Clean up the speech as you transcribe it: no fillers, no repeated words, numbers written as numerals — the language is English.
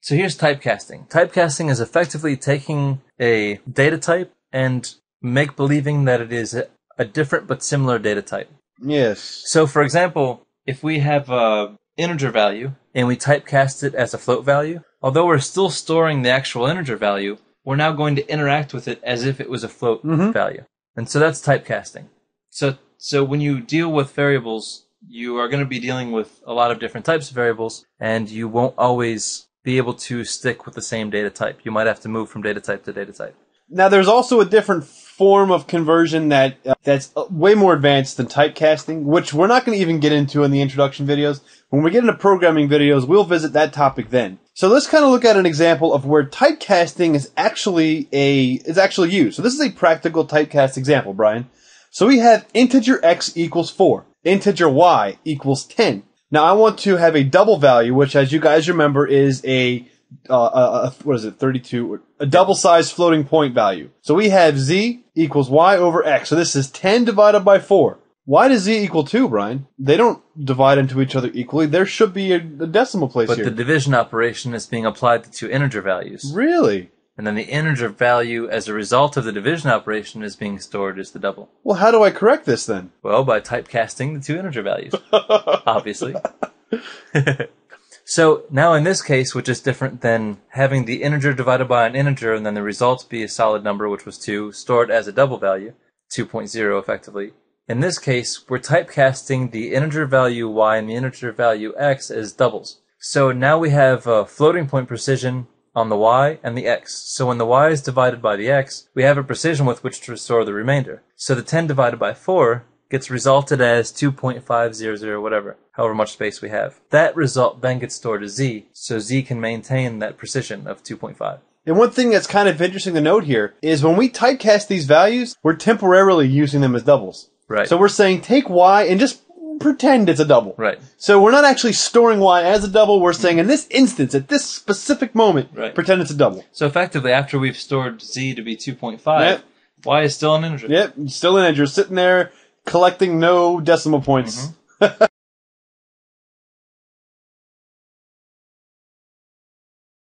So here's typecasting. Typecasting is effectively taking a data type and make-believing that it is a different but similar data type. Yes. So, for example, if we have a integer value and we typecast it as a float value, although we're still storing the actual integer value, we're now going to interact with it as if it was a float value. And so that's typecasting. So when you deal with variables, you are going to be dealing with a lot of different types of variables, and you won't always be able to stick with the same data type. You might have to move from data type to data type. Now, there's also a different form of conversion that's way more advanced than typecasting, which we're not going to even get into in the introduction videos. When we get into programming videos, we'll visit that topic then. So let's kind of look at an example of where typecasting is actually used. So this is a practical typecast example, Brian. So we have integer x equals 4, integer y equals 10. Now I want to have a double value, which, as you guys remember, is what is it, 32, a double-sized floating point value. So we have z equals y over x. So this is 10 divided by 4. Why does z equal 2, Brian? They don't divide into each other equally. There should be a decimal place here. But the division operation is being applied to two integer values. Really? And then the integer value, as a result of the division operation, is being stored as the double. Well, how do I correct this then? Well, by typecasting the two integer values, obviously. So now in this case, which is different than having the integer divided by an integer and then the result be a solid number, which was 2, stored as a double value, 2.0 effectively. In this case, we're typecasting the integer value y and the integer value x as doubles. So now we have a floating point precision on the y and the x. So when the y is divided by the x, we have a precision with which to restore the remainder. So the 10 divided by 4 gets resulted as 2.500 whatever, however much space we have. That result then gets stored as z, so z can maintain that precision of 2.5. And one thing that's kind of interesting to note here is when we typecast these values, we're temporarily using them as doubles. Right. So we're saying take y and just pretend it's a double. Right. So we're not actually storing y as a double. We're saying in this instance, at this specific moment, pretend it's a double. So effectively, after we've stored z to be 2.5, y is still an integer. Yep, still an integer, sitting there collecting no decimal points.